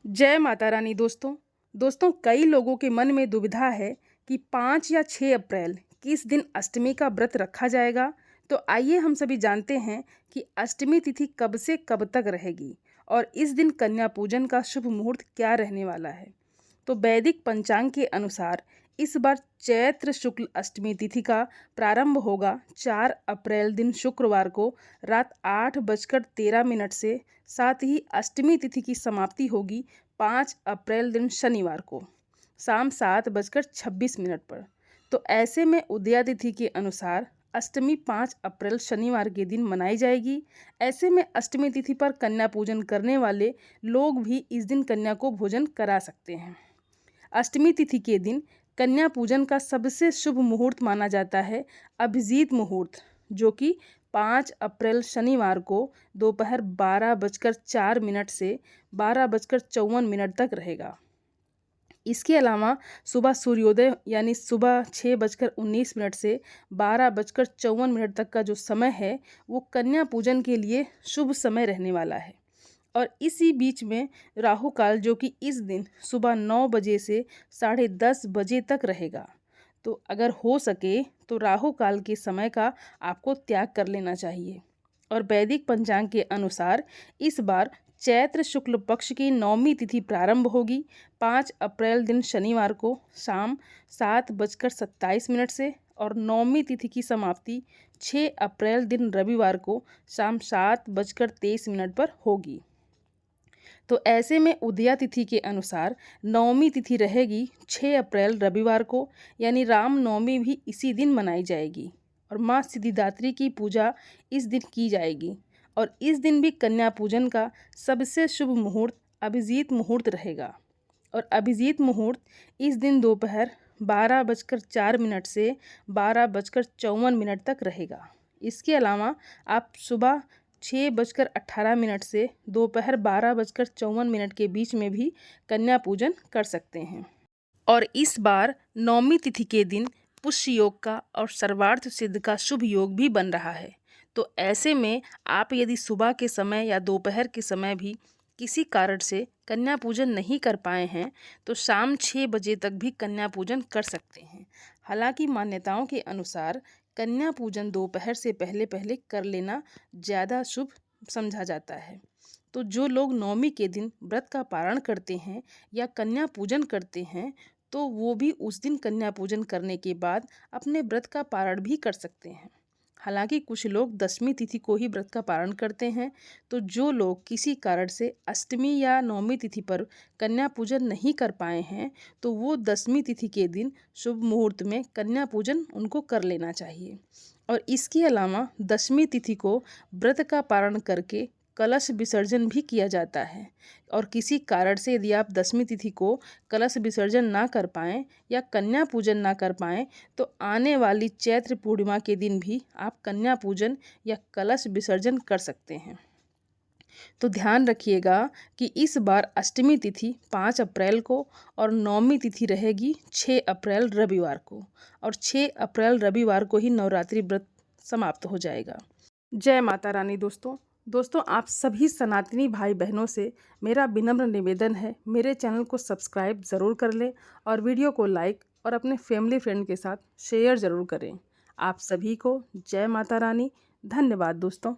जय माता रानी। दोस्तों कई लोगों के मन में दुविधा है कि 5 या 6 अप्रैल किस दिन अष्टमी का व्रत रखा जाएगा। तो आइए हम सभी जानते हैं कि अष्टमी तिथि कब से कब तक रहेगी और इस दिन कन्या पूजन का शुभ मुहूर्त क्या रहने वाला है। तो वैदिक पंचांग के अनुसार इस बार चैत्र शुक्ल अष्टमी तिथि का प्रारंभ होगा 4 अप्रैल दिन शुक्रवार को रात 8:13 से। साथ ही अष्टमी तिथि की समाप्ति होगी 5 अप्रैल दिन शनिवार को शाम 7:26 पर। तो ऐसे में उदया तिथि के अनुसार अष्टमी 5 अप्रैल शनिवार के दिन मनाई जाएगी। ऐसे में अष्टमी तिथि पर कन्या पूजन करने वाले लोग भी इस दिन कन्या को भोजन करा सकते हैं। अष्टमी तिथि के दिन कन्या पूजन का सबसे शुभ मुहूर्त माना जाता है अभिजीत मुहूर्त, जो कि 5 अप्रैल शनिवार को दोपहर 12:04 से 12:54 तक रहेगा। इसके अलावा सुबह सूर्योदय यानी सुबह 6:19 से 12:54 तक का जो समय है वो कन्या पूजन के लिए शुभ समय रहने वाला है। और इसी बीच में राहु काल, जो कि इस दिन सुबह 9 बजे से 10:30 बजे तक रहेगा। तो अगर हो सके तो राहु काल के समय का आपको त्याग कर लेना चाहिए। और वैदिक पंचांग के अनुसार इस बार चैत्र शुक्ल पक्ष की नौमी तिथि प्रारंभ होगी 5 अप्रैल दिन शनिवार को शाम 7:27 से और नौमी तिथि की समाप्ति 6 अप्रैल दिन रविवार को शाम 7:23 पर होगी। तो ऐसे में उदया तिथि के अनुसार नवमी तिथि रहेगी 6 अप्रैल रविवार को, यानी राम नवमी भी इसी दिन मनाई जाएगी। और माँ सिद्धिदात्री की पूजा इस दिन की जाएगी। और इस दिन भी कन्या पूजन का सबसे शुभ मुहूर्त अभिजीत मुहूर्त रहेगा। और अभिजीत मुहूर्त इस दिन दोपहर 12:04 से 12:54 तक रहेगा। इसके अलावा आप सुबह 6:18 से दोपहर 12:54 के बीच में भी कन्या पूजन कर सकते हैं। और इस बार नौमी तिथि के दिन पुष्य योग का और सर्वार्थ सिद्ध का शुभ योग भी बन रहा है। तो ऐसे में आप यदि सुबह के समय या दोपहर के समय भी किसी कारण से कन्या पूजन नहीं कर पाए हैं तो शाम 6 बजे तक भी कन्या पूजन कर सकते हैं। हालांकि मान्यताओं के अनुसार कन्या पूजन दोपहर से पहले पहले कर लेना ज़्यादा शुभ समझा जाता है। तो जो लोग नौमी के दिन व्रत का पारण करते हैं या कन्या पूजन करते हैं तो वो भी उस दिन कन्या पूजन करने के बाद अपने व्रत का पारण भी कर सकते हैं। हालांकि कुछ लोग दशमी तिथि को ही व्रत का पारण करते हैं। तो जो लोग किसी कारण से अष्टमी या नौमी तिथि पर कन्या पूजन नहीं कर पाए हैं तो वो दशमी तिथि के दिन शुभ मुहूर्त में कन्या पूजन उनको कर लेना चाहिए। और इसके अलावा दशमी तिथि को व्रत का पारण करके कलश विसर्जन भी किया जाता है। और किसी कारण से यदि आप दशमी तिथि को कलश विसर्जन ना कर पाएँ या कन्या पूजन ना कर पाएँ तो आने वाली चैत्र पूर्णिमा के दिन भी आप कन्या पूजन या कलश विसर्जन कर सकते हैं। तो ध्यान रखिएगा कि इस बार अष्टमी तिथि 5 अप्रैल को और नौमी तिथि रहेगी 6 अप्रैल रविवार को। और 6 अप्रैल रविवार को ही नवरात्रि व्रत समाप्त हो जाएगा। जय माता रानी। दोस्तों आप सभी सनातनी भाई बहनों से मेरा विनम्र निवेदन है, मेरे चैनल को सब्सक्राइब ज़रूर कर लें और वीडियो को लाइक और अपने फैमिली फ्रेंड के साथ शेयर ज़रूर करें। आप सभी को जय माता रानी। धन्यवाद दोस्तों।